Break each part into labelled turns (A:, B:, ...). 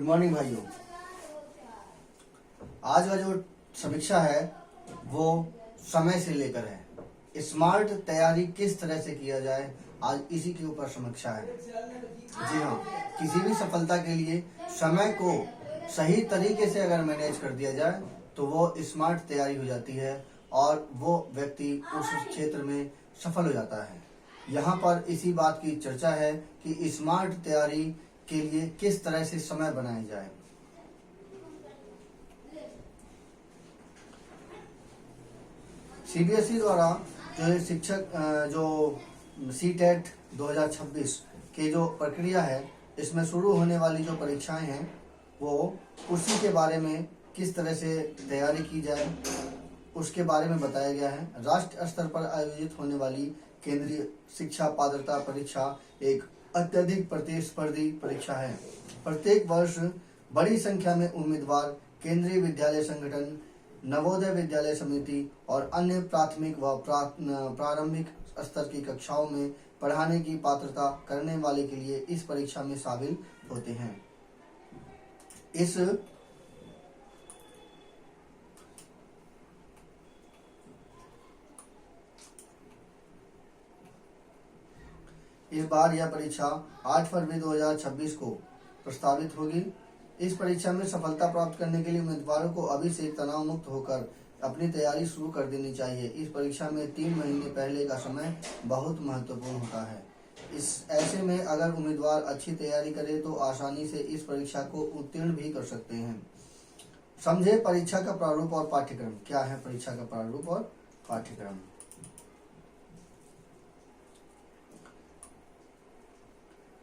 A: Good morning भाइयों। आज का जो समीक्षा है वो समय से लेकर है। स्मार्ट तैयारी किस तरह से किया जाए, आज इसी के ऊपर समीक्षा है। जी हाँ, किसी भी सफलता के लिए समय को सही तरीके से अगर मैनेज कर दिया जाए तो वो स्मार्ट तैयारी हो जाती है और वो व्यक्ति उस क्षेत्र में सफल हो जाता है। यहाँ पर इसी बात की चर्चा है कि स्मार्ट तैयारी के लिए किस तरह से समय बनाया जाए। सीबीएसई द्वारा जो शिक्षक जो सीटेट 2026 की जो प्रक्रिया है, इसमें शुरू होने वाली जो परीक्षाएं हैं वो उसी के बारे में किस तरह से तैयारी की जाए उसके बारे में बताया गया है। राष्ट्रीय स्तर पर आयोजित होने वाली केंद्रीय शिक्षा पात्रता परीक्षा एक अत्यधिक प्रतिस्पर्धी परीक्षा है। प्रत्येक वर्ष बड़ी संख्या में उम्मीदवार केंद्रीय विद्यालय संगठन, नवोदय विद्यालय समिति और अन्य प्राथमिक व प्रारंभिक स्तर की कक्षाओं में पढ़ाने की पात्रता करने वाले के लिए इस परीक्षा में शामिल होते हैं। इस बार यह परीक्षा 8 फरवरी 2026 को प्रस्तावित होगी। इस परीक्षा में सफलता प्राप्त करने के लिए उम्मीदवारों को अभी से तनाव मुक्त होकर अपनी तैयारी शुरू कर देनी चाहिए। इस परीक्षा में 3 महीने पहले का समय बहुत महत्वपूर्ण होता है। ऐसे में अगर उम्मीदवार अच्छी तैयारी करे तो आसानी से इस परीक्षा को उत्तीर्ण भी कर सकते हैं। समझे परीक्षा का प्रारूप और पाठ्यक्रम। क्या है परीक्षा का प्रारूप और पाठ्यक्रम?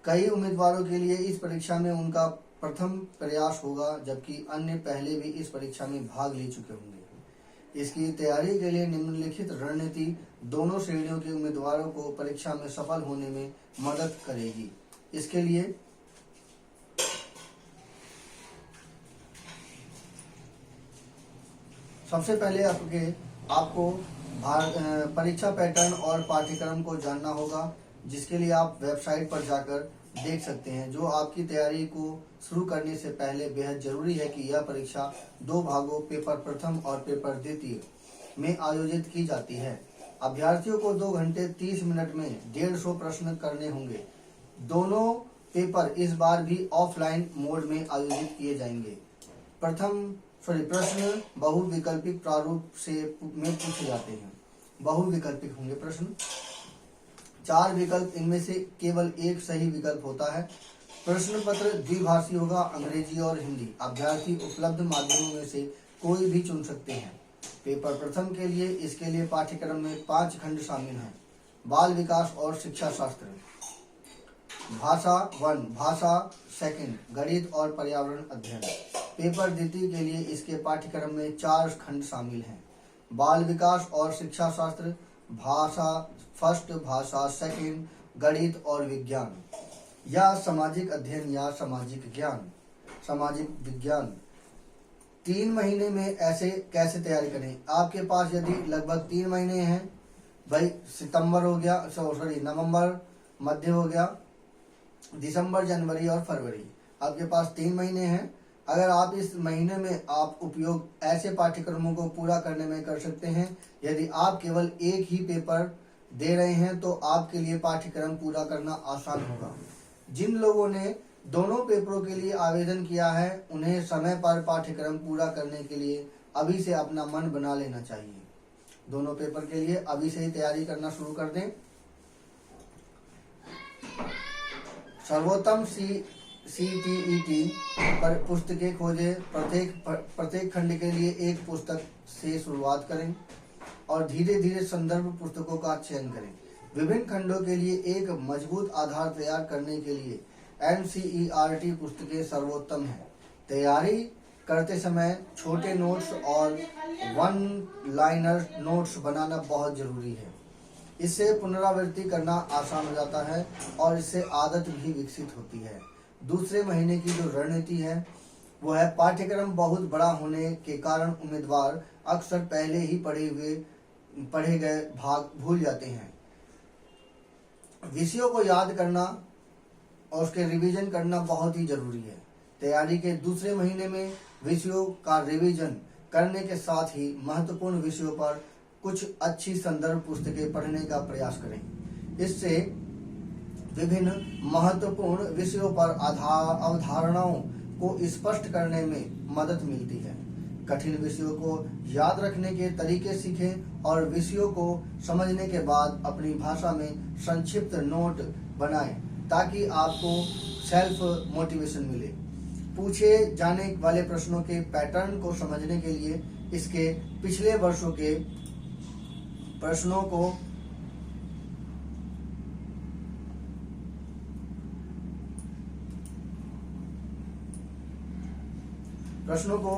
A: कई उम्मीदवारों के लिए इस परीक्षा में उनका प्रथम प्रयास होगा, जबकि अन्य पहले भी इस परीक्षा में भाग ले चुके होंगे। इसकी तैयारी के लिए निम्नलिखित रणनीति दोनों श्रेणियों के उम्मीदवारों को परीक्षा में सफल होने में मदद करेगी। इसके लिए सबसे पहले आपको परीक्षा पैटर्न और पाठ्यक्रम को जानना होगा, जिसके लिए आप वेबसाइट पर जाकर देख सकते हैं। जो आपकी तैयारी को शुरू करने से पहले बेहद जरूरी है कि यह परीक्षा 2 भागों पेपर प्रथम और पेपर द्वितीय में आयोजित की जाती है। अभ्यर्थियों को 2 घंटे 30 मिनट में 150 प्रश्न करने होंगे। दोनों पेपर इस बार भी ऑफलाइन मोड में आयोजित किए जाएंगे। प्रश्न बहुविकल्पिक प्रारूप में पूछे जाते हैं। बहुविकल्पिक होंगे प्रश्न। 4 विकल्प, इनमें से केवल एक सही विकल्प होता है। प्रश्न पत्र द्विभाषी होगा, अंग्रेजी और हिंदी। अभ्यर्थी उपलब्ध माध्यमों में से कोई भी चुन सकते हैं। पेपर प्रथम के लिए इसके लिए पाठ्यक्रम में 5 खंड शामिल हैं। बाल विकास और शिक्षा शास्त्र। भाषा 1, भाषा 2, गणित और पर्यावरण अध्ययन। पेपर द्वितीय के लिए इसके पाठ्यक्रम में 4 खंड शामिल हैं। बाल विकास और शिक्षा शास्त्र, भाषा 1, भाषा 2, गणित और विज्ञान या सामाजिक अध्ययन या सामाजिक ज्ञान, सामाजिक विज्ञान। 3 महीने में ऐसे कैसे तैयारी करें? आपके पास यदि लगभग 3 महीने हैं, भाई सितंबर हो गया, नवंबर मध्य हो गया, दिसंबर, जनवरी और फरवरी, आपके पास 3 महीने हैं। अगर आप इस महीने में आप उपयोग ऐसे पाठ्यक्रमों को पूरा करने में कर सकते हैं। यदि आप केवल एक ही पेपर दे रहे हैं तो आपके लिए पाठ्यक्रम पूरा करना आसान होगा। जिन लोगों ने दोनों पेपरों के लिए आवेदन किया है उन्हें समय पर पाठ्यक्रम पूरा करने के लिए अभी से अपना मन बना लेना चाहिए। दोनों पेपर के लिए अभी से ही तैयारी करना शुरू कर दें। सर्वोत्तम CTET पर पुस्तकें खोजें। प्रत्येक खंड के लिए एक पुस्तक से शुरुआत करें और धीरे धीरे संदर्भ पुस्तकों का चयन करें। विभिन्न खंडों के लिए एक मजबूत आधार तैयार करने के लिए NCERT पुस्तकें सर्वोत्तम है। तैयारी करते समय छोटे नोट्स और 1-लाइनर नोट्स बनाना बहुत जरूरी है। इससे पुनरावृत्ति करना आसान हो जाता है और इससे आदत भी विकसित होती है। दूसरे महीने की जो रणनीति है वो है पाठ्यक्रम बहुत बड़ा होने के कारण उम्मीदवार अक्सर पहले ही पढ़े गए भाग भूल जाते हैं। विषयों को याद करना और उसके रिवीजन करना बहुत ही जरूरी है। तैयारी के दूसरे महीने में विषयों का रिवीजन करने के साथ ही महत्वपूर्ण विषयों पर कुछ अच्छी संदर्भ पुस्तकें पढ़ने का प्रयास करें। इससे विभिन्न महत्वपूर्ण विषयों पर अवधारणाओं को स्पष्ट करने में मदद मिलती है। कठिन विषयों को याद रखने के तरीके सीखें और विषयों को समझने के बाद अपनी भाषा में संक्षिप्त नोट बनाएं ताकि आपको सेल्फ मोटिवेशन मिले। पूछे जाने वाले प्रश्नों के पैटर्न को समझने के लिए इसके पिछले वर्षों के प्रश्नों को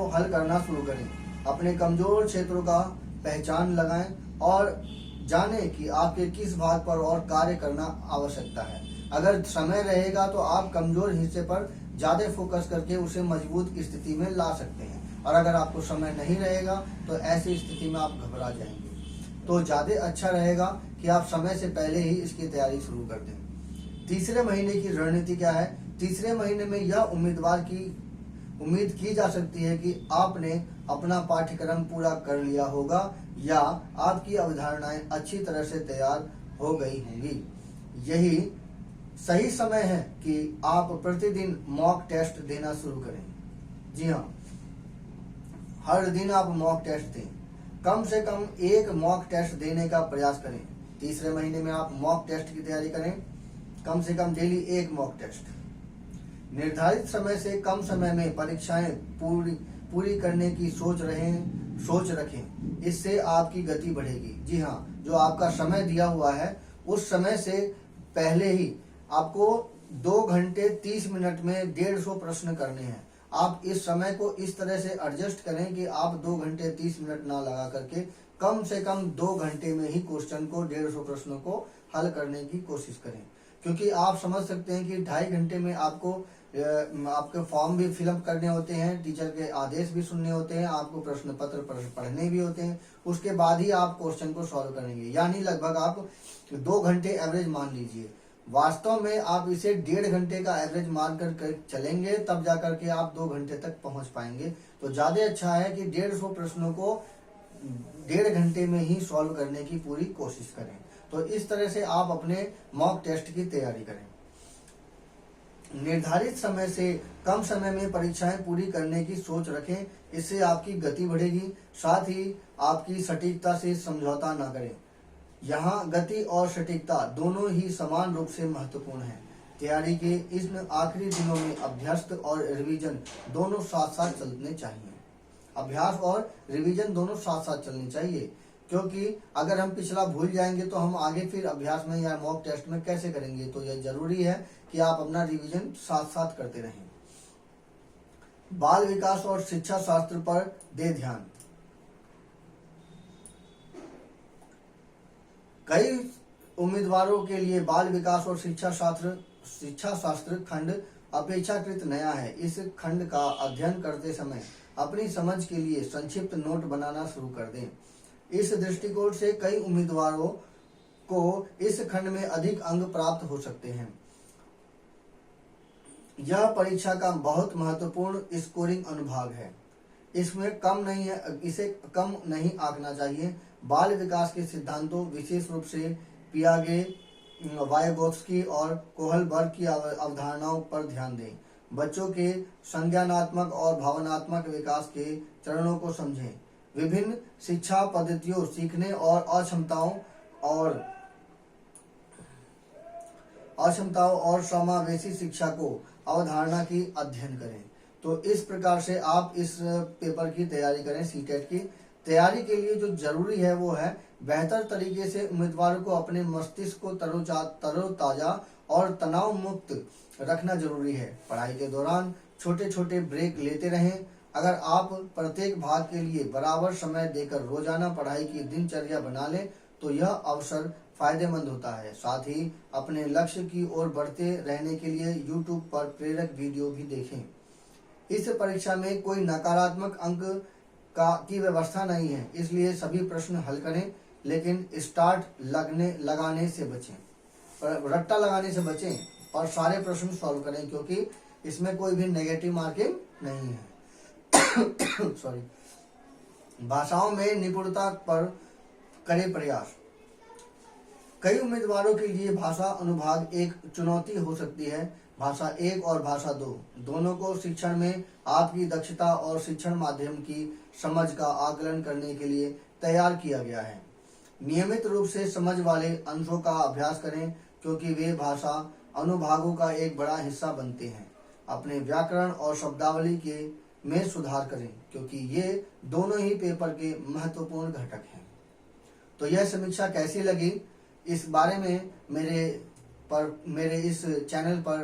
A: हल करना शुरू करें। अपने कमजोर क्षेत्रों का पहचान लगाएं और जानें कि आपके किस भाग पर और कार्य करना आवश्यकता है। अगर समय रहेगा तो आप कमजोर हिस्से पर ज्यादा फोकस करके उसे मजबूत स्थिति में ला सकते हैं, और अगर आपको समय नहीं रहेगा तो ऐसी स्थिति में आप घबरा जाएंगे। तो ज्यादा अच्छा रहेगा कि आप समय से पहले ही इसकी तैयारी शुरू कर दें। तीसरे महीने की रणनीति क्या है? तीसरे महीने में यह उम्मीद की जा सकती है कि आपने अपना पाठ्यक्रम पूरा कर लिया होगा या आपकी अवधारणाएं अच्छी तरह से तैयार हो गई होंगी। यही सही समय है कि आप प्रतिदिन मॉक टेस्ट देना शुरू करें। जी हाँ, हर दिन आप मॉक टेस्ट दें। कम से कम एक मॉक टेस्ट देने का प्रयास करें। तीसरे महीने में आप मॉक टेस्ट की तैयारी करें, कम से कम डेली एक मॉक टेस्ट। निर्धारित समय से कम समय में परीक्षाएं पूरी करने की सोच रखें। इससे आपकी गति बढ़ेगी। जी हाँ, जो आपका समय दिया हुआ है उस समय से पहले ही आपको 2 घंटे 30 मिनट में 150 प्रश्न करने हैं। आप इस समय को इस तरह से एडजस्ट करें कि आप 2 घंटे 30 मिनट ना लगा करके कम से कम 2 घंटे में ही क्वेश्चन को 150 प्रश्नों को हल करने की कोशिश करें। क्योंकि आप समझ सकते हैं कि 2.5 घंटे में आपको आपके फॉर्म भी फिलअप करने होते हैं, टीचर के आदेश भी सुनने होते हैं, आपको प्रश्न पत्र पढ़ने भी होते हैं, उसके बाद ही आप क्वेश्चन को सॉल्व करेंगे। यानी लगभग आप 2 घंटे एवरेज मान लीजिए। वास्तव में आप इसे 1.5 घंटे का एवरेज मान कर चलेंगे, तब जाकर के आप 2 घंटे तक पहुंच पाएंगे। तो ज्यादा अच्छा है कि 150 प्रश्नों को 1.5 घंटे में ही सॉल्व करने की पूरी कोशिश करें। तो इस तरह से आप अपने मॉक टेस्ट की तैयारी करें। निर्धारित समय से कम समय में परीक्षाएं पूरी करने की सोच रखें। इससे आपकी गति बढ़ेगी, साथ ही आपकी सटीकता से समझौता न करें। यहाँ गति और सटीकता दोनों ही समान रूप से महत्वपूर्ण है। तैयारी के इन आखिरी दिनों में अभ्यास और रिवीजन दोनों साथ साथ चलने चाहिए। अभ्यास और रिवीजन दोनों साथ साथ चलनी चाहिए, क्योंकि अगर हम पिछला भूल जाएंगे तो हम आगे फिर अभ्यास में या मॉक टेस्ट में कैसे करेंगे। तो यह जरूरी है कि आप अपना रिवीजन साथ साथ करते रहें। बाल विकास और शिक्षा शास्त्र पर दे ध्यान। कई उम्मीदवारों के लिए बाल विकास और शिक्षा शास्त्र खंड अपेक्षाकृत नया है। इस खंड का अध्ययन करते समय अपनी समझ के लिए संक्षिप्त नोट बनाना शुरू कर दें। इस दृष्टिकोण से कई उम्मीदवारों को इस खंड में अधिक अंक प्राप्त हो सकते हैं। यह परीक्षा का बहुत महत्वपूर्ण स्कोरिंग अनुभाग है। इसमें कम नहीं है, इसे कम नहीं आंकना चाहिए। बाल विकास के सिद्धांतों, विशेष रूप से पियागे, वायगोत्स्की और कोहलबर्ग की अवधारणाओं पर ध्यान दें। बच्चों के संज्ञानात्मक और भावनात्मक विकास के चरणों को समझें। विभिन्न शिक्षा पद्धतियों, सीखने और अक्षमताओं और समावेशी शिक्षा को अवधारणा की अध्ययन करें। तो इस प्रकार से आप इस पेपर की तैयारी करें। सीटेट की तैयारी के लिए जो जरूरी है वो है बेहतर तरीके से उम्मीदवारों को अपने मस्तिष्क को तरोताजा और तनाव मुक्त रखना जरूरी है। पढ़ाई के दौरान छोटे छोटे ब्रेक लेते रहें। अगर आप प्रत्येक भाग के लिए बराबर समय देकर रोजाना पढ़ाई की दिनचर्या बना लें तो यह अवसर फायदेमंद होता है। साथ ही अपने लक्ष्य की ओर बढ़ते रहने के लिए YouTube पर प्रेरक वीडियो भी देखें। इस परीक्षा में कोई नकारात्मक अंक की व्यवस्था नहीं है, इसलिए सभी प्रश्न हल करें, लेकिन लगाने से बचें, रट्टा लगाने से बचें और सारे प्रश्न सॉल्व करें, क्योंकि इसमें कोई भी नेगेटिव मार्किंग नहीं है। सॉरी। भाषाओं में निपुणता पर करें प्रयास। कई उम्मीदवारों के लिए भाषा अनुभाग एक चुनौती हो सकती है। भाषा 1 और भाषा 2 दोनों को शिक्षण में आपकी दक्षता और शिक्षण माध्यम की समझ का आकलन करने के लिए तैयार किया गया है। नियमित रूप से समझ वाले अंशों का अभ्यास करें क्योंकि वे भाषा अनुभागों का एक बड़ा हिस्सा बनते हैं। अपने व्याकरण और शब्दावली के में सुधार करें क्योंकि ये दोनों ही पेपर के महत्वपूर्ण घटक हैं। तो यह समीक्षा कैसी लगी, इस बारे में मेरे इस चैनल पर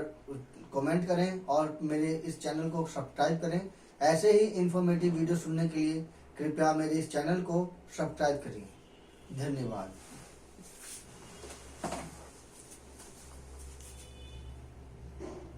A: कमेंट करें और मेरे इस चैनल को सब्सक्राइब करें। ऐसे ही इंफॉर्मेटिव वीडियो सुनने के लिए कृपया मेरे इस चैनल को सब्सक्राइब करें। धन्यवाद।